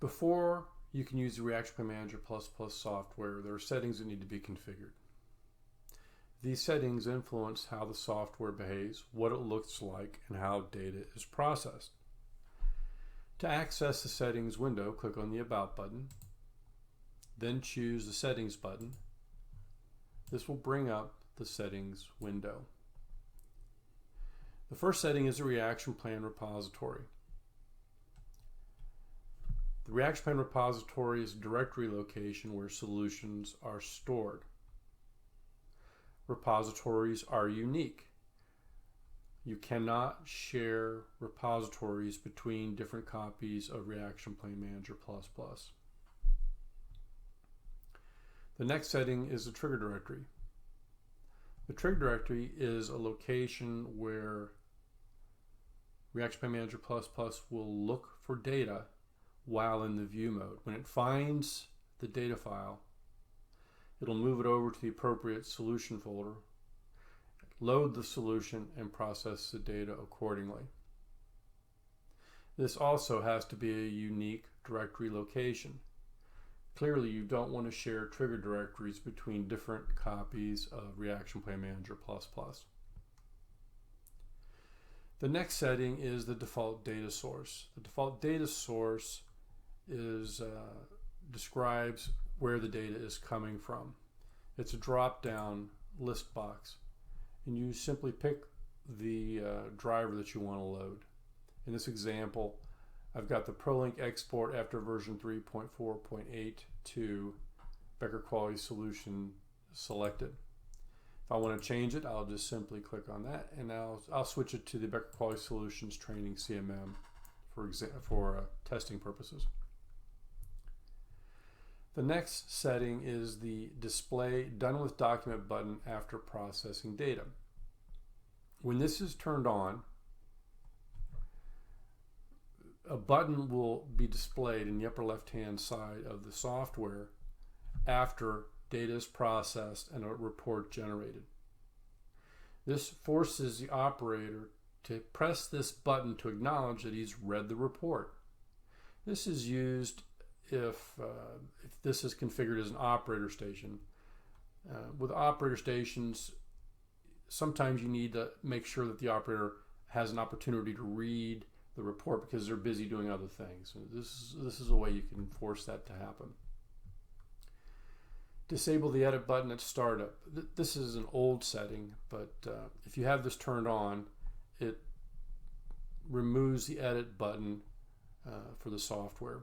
Before you can use the Reaction Plan Manager ++ software, there are settings that need to be configured. These settings influence how the software behaves, what it looks like, and how data is processed. To access the settings window, click on the About button, then choose the Settings button. This will bring up the settings window. The first setting is the Reaction Plan repository. The Reaction Plan repository is a directory location where solutions are stored. Repositories are unique. You cannot share repositories between different copies of Reaction Plan Manager ++. The next setting is the trigger directory. The trigger directory is a location where Reaction Plan Manager ++ will look for data while in the view mode. When it finds the data file, it'll move it over to the appropriate solution folder, load the solution, and process the data accordingly. This also has to be a unique directory location. Clearly, you don't want to share trigger directories between different copies of Reaction Plan Manager ++. The next setting is the default data source. The default data source describes where the data is coming from. It's a drop-down list box, and you simply pick the driver that you want to load. In this example, I've got the ProLink export after version 3.4.82 Becker Quality Solution selected. If I want to change it, I'll just simply click on that, and I'll switch it to the Becker Quality Solutions Training CMM for testing purposes. The next setting is the Display Done with Document button after processing data. When this is turned on, a button will be displayed in the upper left-hand side of the software after data is processed and a report generated. This forces the operator to press this button to acknowledge that he's read the report. This is used if this is configured as an operator station. With operator stations, sometimes you need to make sure that the operator has an opportunity to read the report because they're busy doing other things. This is a way you can force that to happen. Disable the edit button at startup. This is an old setting, but if you have this turned on, it removes the edit button for the software.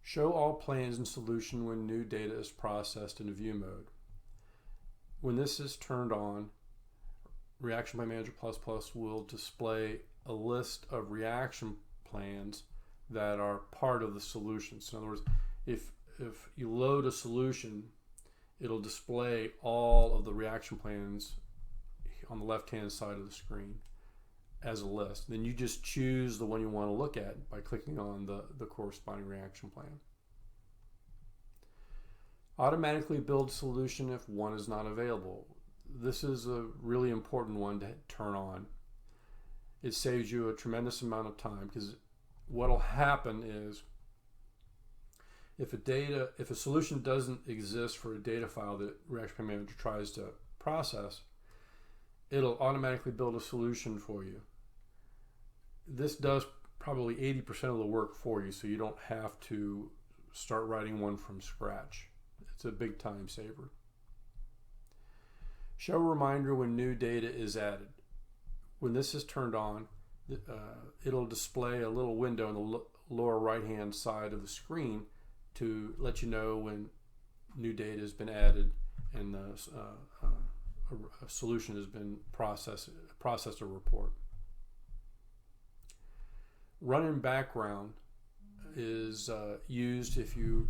Show all plans in solution when new data is processed in view mode. When this is turned on, Reaction Plan Manager ++ will display a list of reaction plans that are part of the solution. So in other words, if you load a solution, it'll display all of the reaction plans on the left-hand side of the screen as a list. Then you just choose the one you want to look at by clicking on the corresponding reaction plan. Automatically build solution if one is not available. This is a really important one to turn on. It saves you a tremendous amount of time, because what will happen is if a solution doesn't exist for a data file that Reaction Plan Manager tries to process, it'll automatically build a solution for you. This does probably 80% of the work for you, so you don't have to start writing one from scratch. It's a big time saver. Show a reminder when new data is added. When this is turned on, it'll display a little window in the lower right-hand side of the screen to let you know when new data has been added and a solution has been processed a report. Run in background is used if you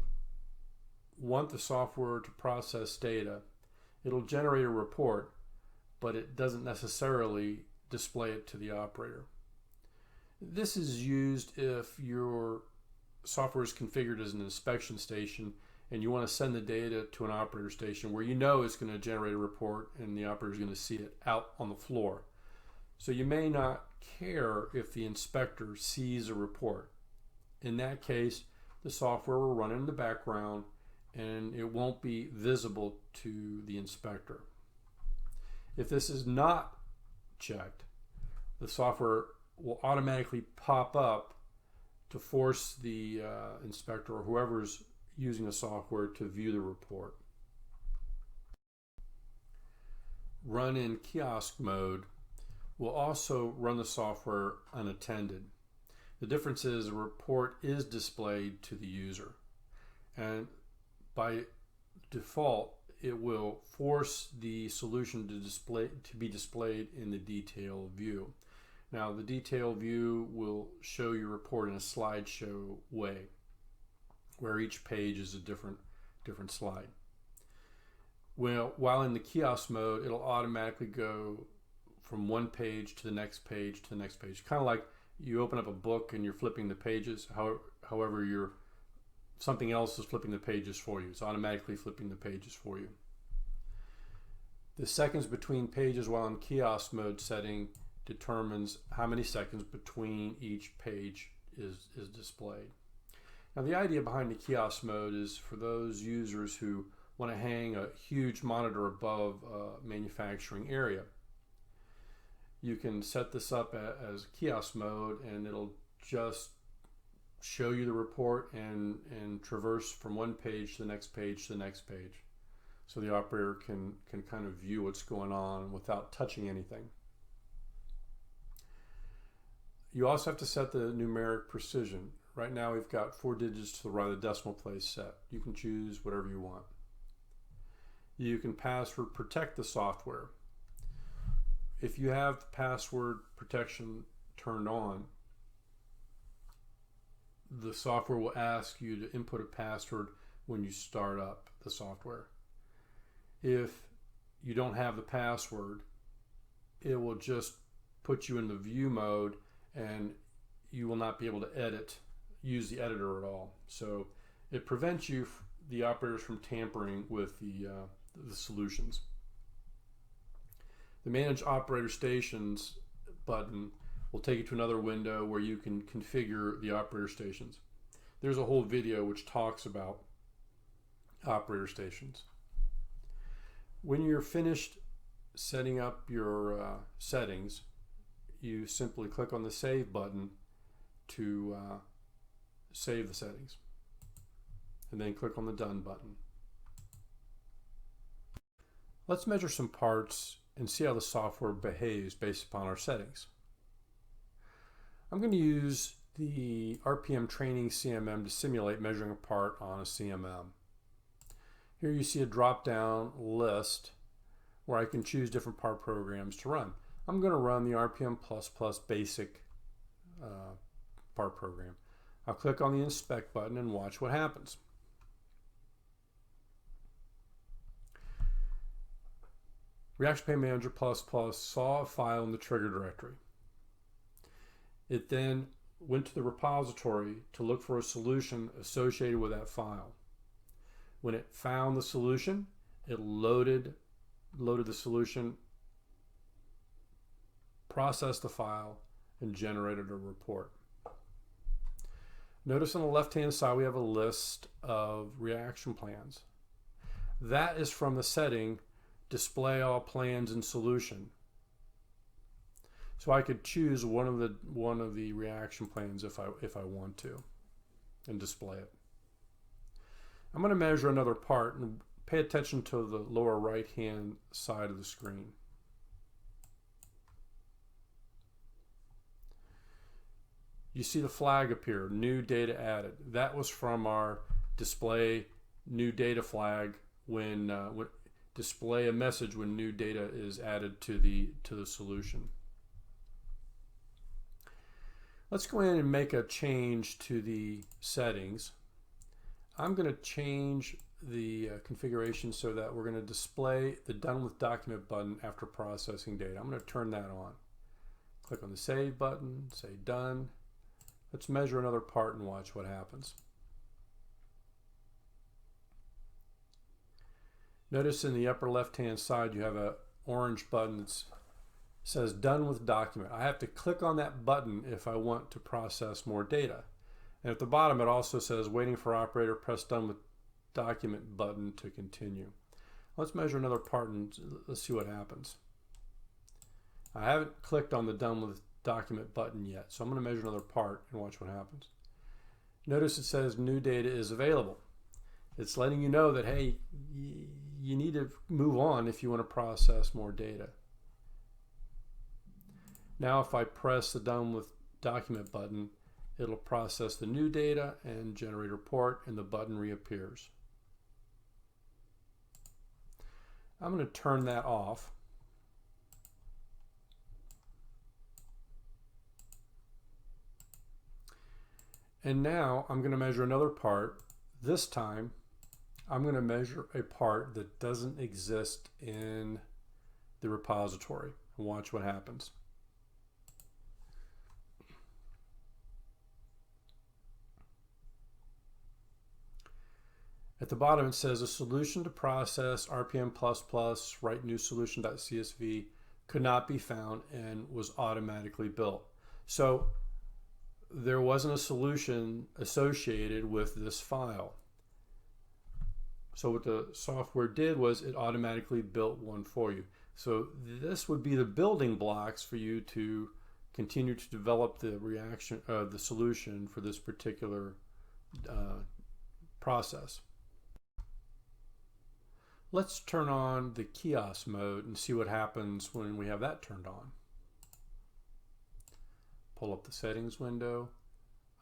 want the software to process data. It'll generate a report, but it doesn't necessarily display it to the operator. This is used if your software is configured as an inspection station and you want to send the data to an operator station where you know it's going to generate a report and the operator is going to see it out on the floor. So you may not care if the inspector sees a report. In that case, the software will run in the background and it won't be visible to the inspector. If this is not checked, the software will automatically pop up to force the inspector or whoever's using the software to view the report. Run in kiosk mode will also run the software unattended. The difference is a report is displayed to the user, and by default it will force the solution to be displayed in the detail view. Now the detail view will show your report in a slideshow way, where each page is a different slide. Well, while in the kiosk mode, it'll automatically go from one page to the next page to the next page. Kind of like you open up a book and you're flipping the pages. However, something else is flipping the pages for you. It's automatically flipping the pages for you. The seconds between pages while in kiosk mode setting determines how many seconds between each page is displayed. Now the idea behind the kiosk mode is for those users who want to hang a huge monitor above a manufacturing area. You can set this up as kiosk mode and it'll just show you the report and traverse from one page to the next page to the next page. So the operator can kind of view what's going on without touching anything. You also have to set the numeric precision. Right now we've got 4 digits to the right of the decimal place set. You can choose whatever you want. You can password protect the software. If you have password protection turned on, the software will ask you to input a password when you start up the software. If you don't have the password, it will just put you in the view mode and you will not be able to use the editor at all. So it prevents the operators from tampering with the solutions. The Manage Operator Stations button will take you to another window where you can configure the operator stations. There's a whole video which talks about operator stations. When you're finished setting up your settings, you simply click on the Save button to save the settings, and then click on the Done button. Let's measure some parts and see how the software behaves based upon our settings. I'm going to use the RPM Training CMM to simulate measuring a part on a CMM. Here you see a drop-down list where I can choose different part programs to run. I'm going to run the RPM++ basic part program. I'll click on the Inspect button and watch what happens. Reaction Plan Manager++ saw a file in the trigger directory. It then went to the repository to look for a solution associated with that file. When it found the solution, it loaded the solution, processed the file, and generated a report. Notice on the left-hand side we have a list of reaction plans. That is from the setting Display All Plans in Solution. So I could choose one of the reaction plans if I want to, and display it. I'm going to measure another part, and pay attention to the lower right-hand side of the screen. You see the flag appear, New Data Added. That was from our Display New Data flag when display a message when new data is added to the solution. Let's go in and make a change to the settings. I'm going to change the configuration so that we're going to display the Done with Document button after processing data. I'm going to turn that on. Click on the Save button, say Done. Let's measure another part and watch what happens. Notice in the upper left-hand side you have an orange button that says Done with Document. I have to click on that button if I want to process more data. And at the bottom, it also says waiting for operator, press done with document button to continue. Let's measure another part and let's see what happens. I haven't clicked on the done with document button yet, so I'm going to measure another part and watch what happens. Notice it says new data is available. It's letting you know that, hey, you need to move on if you want to process more data. Now if I press the done with document button, it'll process the new data and generate a report, and the button reappears. I'm going to turn that off. And now I'm going to measure another part. This time I'm going to measure a part that doesn't exist in the repository. Watch what happens. At the bottom it says a solution to process RPM++ write new solution.csv could not be found and was automatically built. So there wasn't a solution associated with this file. So what the software did was it automatically built one for you. So this would be the building blocks for you to continue to develop the the solution for this particular process. Let's turn on the kiosk mode and see what happens when we have that turned on. Pull up the settings window.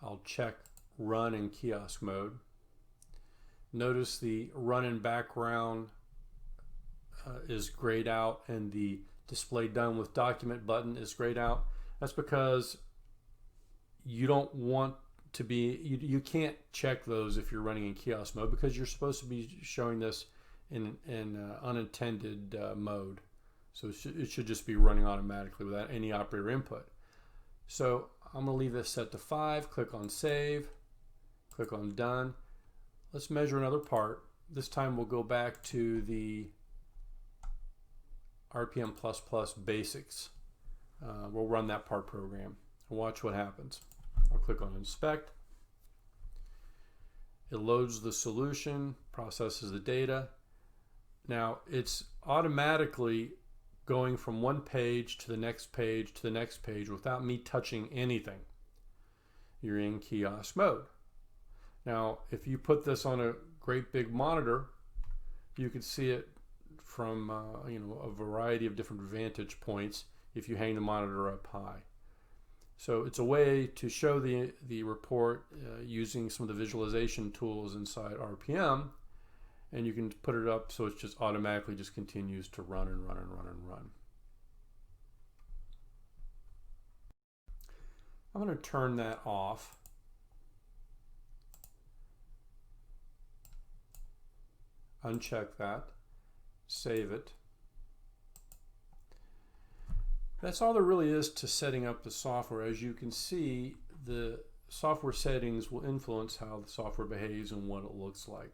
I'll check run in kiosk mode. Notice the run in background is grayed out and the display done with document button is grayed out. That's because you don't want to be, you can't check those if you're running in kiosk mode because you're supposed to be showing this in unintended mode. So it should just be running automatically without any operator input. So I'm going to leave this set to 5, click on save, click on done. Let's measure another part. This time we'll go back to the RPM++ basics. We'll run that part program and watch what happens. I'll click on inspect. It loads the solution, processes the data. Now it's automatically going from one page to the next page to the next page without me touching anything. You're in kiosk mode. Now if you put this on a great big monitor, you could see it from a variety of different vantage points if you hang the monitor up high. So it's a way to show the report using some of the visualization tools inside RPM, and you can put it up so it just automatically just continues to run and run and run and run. I'm going to turn that off. Uncheck that, save it. That's all there really is to setting up the software. As you can see, the software settings will influence how the software behaves and what it looks like.